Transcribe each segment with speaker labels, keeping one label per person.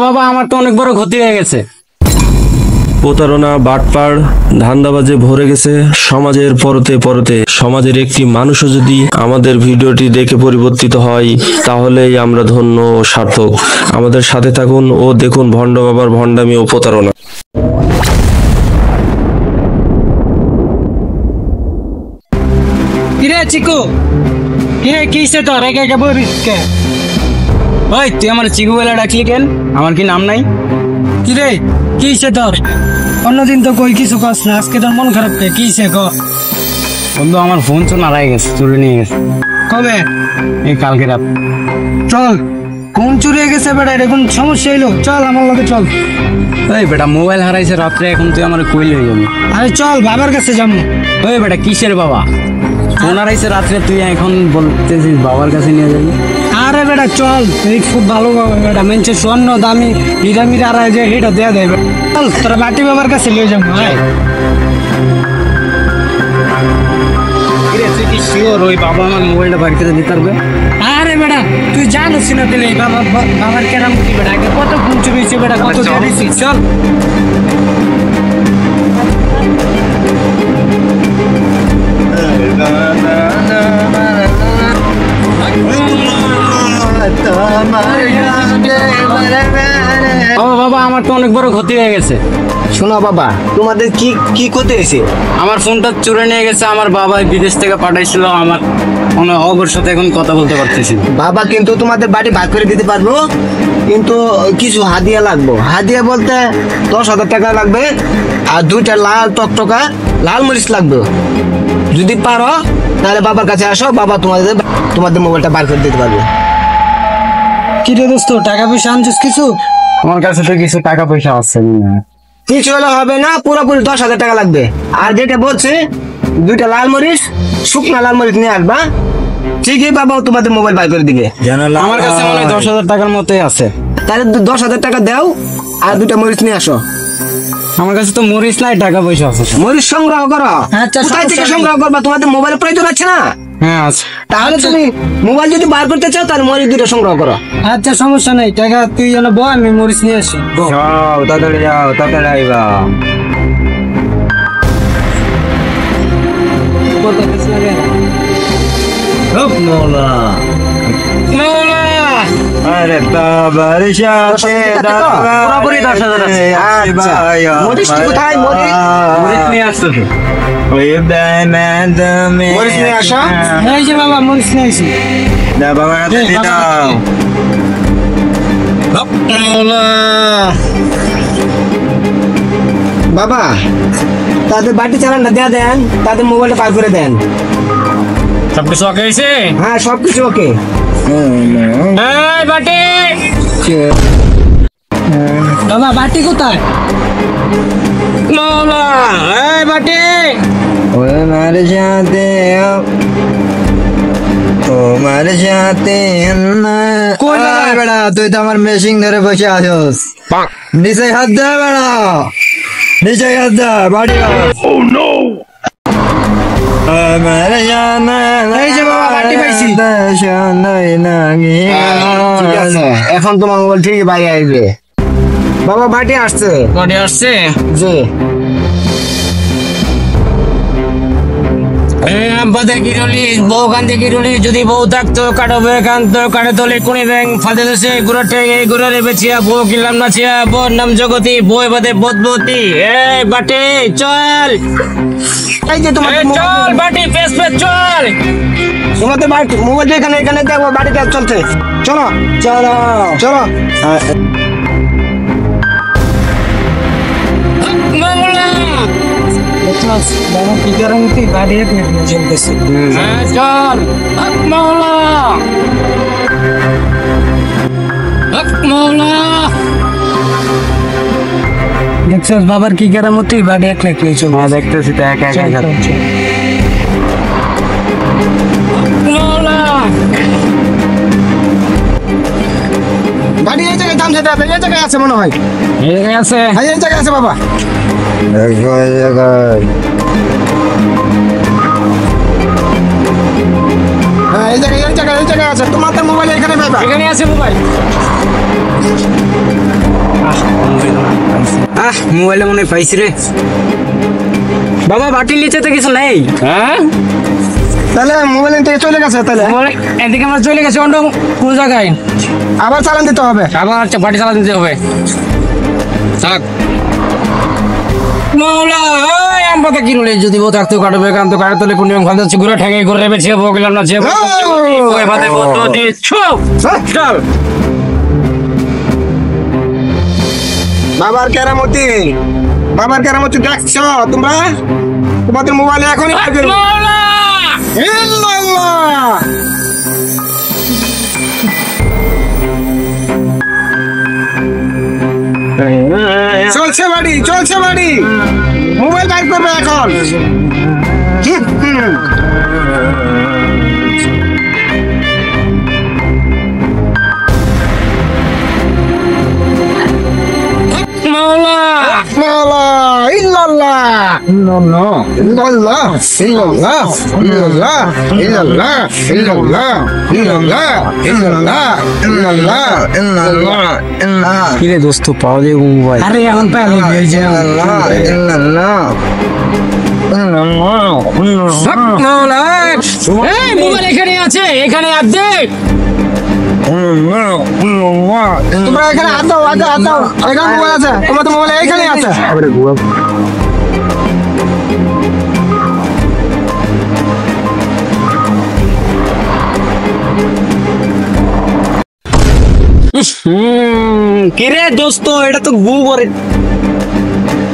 Speaker 1: বাবা আমার তো অনেক বড় ক্ষতি হয়ে গেছে।
Speaker 2: প্রতারণা, বাটপাড়, ধান্দাবাজে ভরে গেছে সমাজের পরতে পরতে। সমাজের একটি মানুষও যদি আমাদের ভিডিওটি দেখে পরিবর্তিত হয় তাহলেই আমরা ধন্য ও সার্থক। আমাদের সাথে থাকুন ও দেখুন ভণ্ড বাবার ভণ্ডামি ও প্রতারণা।
Speaker 1: কিরে চিকু, কিরে কিসে তো রেখে একে বলিস কে? ওই তুই আমার চিকু বলে ডাকলি কেন? আমার কি নাম নাই? কিরে কিসে তোর? অন্যদিন তো কই কিছু কস না, আজকে তোর মন খারাপ কে? কিসে ক? বন্ধু আমার ফোন তো নাড়াই গেছে, চুরি নিয়ে গেছে। কবে? এই কালকে রাত। চল, ফোন চুরি হয়ে গেছে বেটা, এটা কোন সমস্যা হইলো? চল আমার লগে চল। এই বেটা মোবাইল হারাইছে রাত্রে, এখন তুই আমার কইল হয়ে যাবি। আরে চল বাবার কাছে যাবো। ওই বেটা কিসের বাবা? ফোন হারাইছে রাত্রে, তুই এখন বলতেছিস বাবার কাছে নিয়ে যাবি? আরে বেটা চল, এই খুব ভালো বাবা বেটা, মেনছে স্বর্ণ দামি হীরা মিরা আর যে এটা দেয়া দেয়। চল তোরা বাটি বাবার কাছে নিয়ে যাবো। হ্যাঁ তুই কি শিওর ওই বাবা আমার মোবাইলটা বাড়ি থেকে দিতে পারবে? আরে বেটা তুই জানিস না দিলে বাবার কেরাম কি বেটা, আগে কত ফোন চুরি হয়েছে বেটা, কত জানিস। চল বাবা আমার তো অনেক বড় ক্ষতি হয়ে গেছে।
Speaker 3: শোনো বাবা, তোমাদের কি কি ক্ষতি হয়েছে?
Speaker 1: আমার ফোনটা চুরে নিয়ে গেছে, আমার বাবা বিদেশ থেকে পাঠাইছিল, আমার মনে অগর সাথে এখন কথা বলতে পারতেছি।
Speaker 3: বাবা কিন্তু তোমাদের বাড়ি ভাগ করে দিতে পারবো, কিন্তু কিছু হাদিয়া লাগবে। হাদিয়া বলতে 10,000 টাকা লাগবে আর 2টা লাল টকটকা লাল মরিচ লাগবে। যদি পারো তাহলে বাবার কাছে আসো, বাবা তোমাদের মোবাইলটা বার করে দিতে পারবে।
Speaker 1: কি রে দোস্ত, টাকা পয়সা আনছিস কিছু? আমার কাছে তো কিছু টাকা পয়সা আছে না।
Speaker 3: কিছু হলে হবে না, পুরোপুরি 10,000 টাকা লাগবে। আর যেটা বলছে 2টা লাল মরিচ, শুকনা লাল মরিচ নিয়ে আসবা, ঠিকই বাবা তোমাদের মোবাইল বার করে দিবে।
Speaker 1: আমার কাছে মনে হয় 10,000 টাকার মতোই আছে।
Speaker 3: তাহলে 10,000 টাকা দাও আর 2টা মরিচ নিয়ে আসো।
Speaker 1: আমার কাছে তো মরিচ নাই, টাকা পয়সা আছে।
Speaker 3: মরিচ সংগ্রহ করো।
Speaker 1: আচ্ছা,
Speaker 3: কোথায় থেকে সংগ্রহ করবা? তোমাদের মোবাইলের প্রয়োজন আছে না?
Speaker 1: হ্যাঁ আছে।
Speaker 3: তাহলে তুমি মোবাইল যদি বার করতে চাও তাহলে মরিচ 2টা সংগ্রহ করো।
Speaker 1: আচ্ছা সমস্যা নেই, টাকা তুই যেন বল, আমি মরিচ নিয়ে আসি।
Speaker 3: যাও তাড়াতাড়ি যাও, তাড়াতাড়ি আইবা। আরে বাবার সাথে পুরোপুরি 10,000 আছে। আচ্ছা মরিচ কোথায়? মরিচ নিয়ে আসছো? মরিচ নিয়ে আসো।
Speaker 1: এই যে বাবা মরিচ নিয়ে আসি।
Speaker 3: দাও বাবার হাতে দাও। বাবা তাদের বাটি চালানটা দেয়া দেন, তাদের মোবাইলটা পার করে দেন।
Speaker 1: সবকিছু ওকে হয়েছে?
Speaker 3: হ্যাঁ সবকিছু ওকে।
Speaker 1: এই বাটি বাবা, বাটি কোথায়? মাওলা এই বাটি
Speaker 3: তোমার সাথে বেড়া, তুই তো আমার মেশিন ধরে বসে আছোস। নিচে হাত দে বেড়া, নিচে হাত দে বাড়ি।
Speaker 1: এই যে বাবা বাটি পাইছি।
Speaker 3: এখন তোমার মোবাইল ঠিকই বাইরে আসবে। বাবা বাটি আসছে।
Speaker 1: বাটি আসছে?
Speaker 3: জি।
Speaker 1: বউ কান্দে কিরুলি, যদি বউ থাকতো কাটবে কান্ত কাটে তোলে কোনি ব্যাং ফাঁদে দেশে গুড়া ঠেঙে গুড়ারে বেচিয়া বউ কিনলাম নাচিয়া, বউর নাম জগতি, বই বাদে বদবতী। এই বাটি চল,
Speaker 3: এই যে তোমার
Speaker 1: চল বাটি পেস পেস চল।
Speaker 3: তোমাদের মোবাইল এখানে এখানে দেখো, বাড়িতে চলছে। চলো চলো চলো।
Speaker 1: বাবা কি garanti বাড়ি চলতেছে। চল মাওলা মাওলা। দেখছিস বাবার কি কেরামতি, বাড়ি এক লাখ চলছে।
Speaker 3: হ্যাঁ দেখতেছি তো, একা একা যাচ্ছে। বাড়ি এই জায়গায় দাম সেটা এই জায়গায় আছে মনে হয়।
Speaker 1: এই জায়গায় আছে?
Speaker 3: হ্যাঁ এই জায়গায় আছে বাবা। এই জায়গায় হ্যাঁ এই জায়গায় আছে, তোমাদের মোবাইল এখানে পাবা।
Speaker 1: এখানে আছে মোবাইল। মোবাইলে মনে হয় পাইছি রে। বাবা বাটির নিচে তো কিছু নেই। হ্যাঁ
Speaker 3: তাহলে মোবাইল থেকে চলে গেছে, তাহলে
Speaker 1: এদিকে আমরা চলে গেছি অন্য কোন জায়গায়,
Speaker 3: আবার চালান দিতে হবে।
Speaker 1: আবার বাটি চালা দিতে হবে। থাক মাওলা, ওই আমপাতা কি রলে যদি ও থাকতো কাটবে কান্ত কাটে তাহলে কোন নিয়ম খান্ত ঘুরে ঠেঙে ঘুরে নেবে ছে বগলাম না ছে ওই ভাতে বন্ধ দি চুপ চল।
Speaker 3: বাবার কেরামতি, বাবার কেরামতি দেখছো তোমরা? তোমাদের মোবাইলে এখনই পাবে।
Speaker 1: মাওলা
Speaker 3: ইল্লাল্লাহ। চলছে বাড়ি, চলছে বাড়ি। মোবাইল বাইর করবে এখন।
Speaker 1: মাওলা
Speaker 3: মাওলা ইল্লাল্লাহ ইল্লাল্লাহ ইল্লাল্লাহ ইল্লাল্লাহ ইল্লাল্লাহ ইল্লাল্লাহ ইল্লাল্লাহ ইল্লাল্লাহ ইল্লাল্লাহ ইল্লাল্লাহ ইল্লাল্লাহ ইল্লাল্লাহ।
Speaker 1: কি রে দোস্ত পাওয়া যায় মোবাইল? আরে এখন পাওয়া যাবে এই যে
Speaker 3: ইল্লাল্লাহ ইল্লাল্লাহ
Speaker 1: মাওলা এই মোবাইল এখানে আছে, এখানে আপডেট।
Speaker 3: তোমরা এখানে হাত দাও, হাত দাও, হাত দাও। এখানে মোবাইল আছে, তোমাদের মোবাইল এখানে আছে।
Speaker 1: কিরে দোস্ত এটা তো গু করে।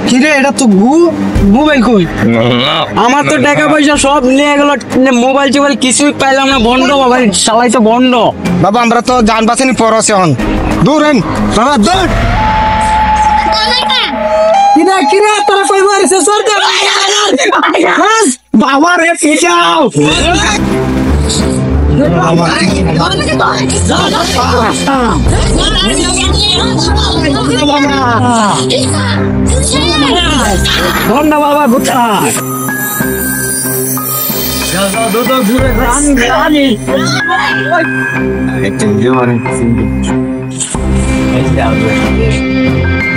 Speaker 1: কিরে এটা তো গু, মোবাইল কই? আমার তো টাকা পয়সা সব নিয়ে গেল, মোবাইল টোবাইল কিছুই পাইলাম না। বন্ধ বাবা, শালাই তো বন্ধ।
Speaker 3: বাবা আমরা তো জান বাঁচানি পরছে হন। দূর হেন বাবা, দূর।
Speaker 1: কিরে কিরে তোরা কই মারিস সর দে বাবা রে পিটাও। বন্ধ বাবা কোথায়?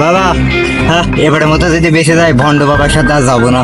Speaker 4: বাবা হ্যাঁ, এবারের মতো যদি বেঁচে যায় ভণ্ড বাবার সাথে আর যাবো না।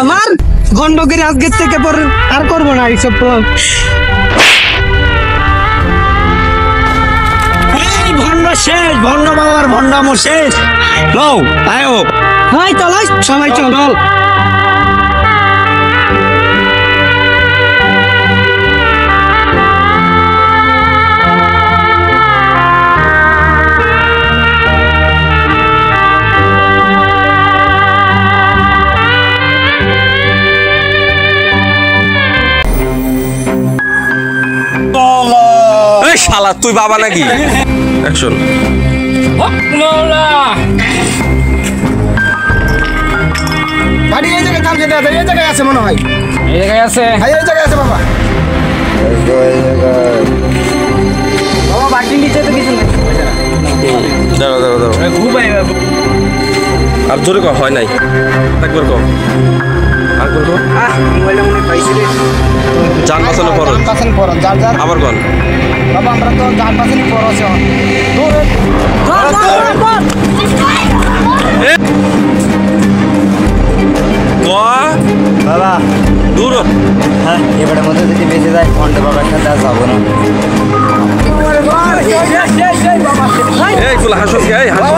Speaker 1: আমার গন্ডকের আজকের থেকে পর আর করবো না এইসব। ভণ্ড শেষ, ভণ্ড বাবার ভণ্ডামো শেষ। লও আয়ো হাই চল, সবাই চল।
Speaker 2: শালা তুই বাবা নাকি? অ্যাকশন।
Speaker 3: বাড়ি এই জায়গায় থামছে, এই জায়গায় আছে মনে হয়।
Speaker 1: এই জায়গায় আছে,
Speaker 3: এই জায়গায় আছে বাবা।
Speaker 1: বাবা বাটির নিচে তো কিছু নেই।
Speaker 2: দাঁড়াও দাঁড়াও দাঁড়াও, আর জোরে কর, হয় নাই, একবার কর, আর কর কর।
Speaker 1: মোবাইলে মনে পাইছি রে।
Speaker 2: জান বাঁচানো পর
Speaker 3: বাঁচানি পর যার যার
Speaker 2: আবার কর।
Speaker 3: বাবা আমরা তো জান বাঁচানি পরছে হন। দূর হেন।
Speaker 4: বাবা
Speaker 2: দূর হ।
Speaker 4: হ্যাঁ, এবারের মতো যদি বেঁচে যায় ভণ্ড বাবার সাথে আর যাবো না।
Speaker 1: বাবা
Speaker 2: হাসো কে? এই হাসো।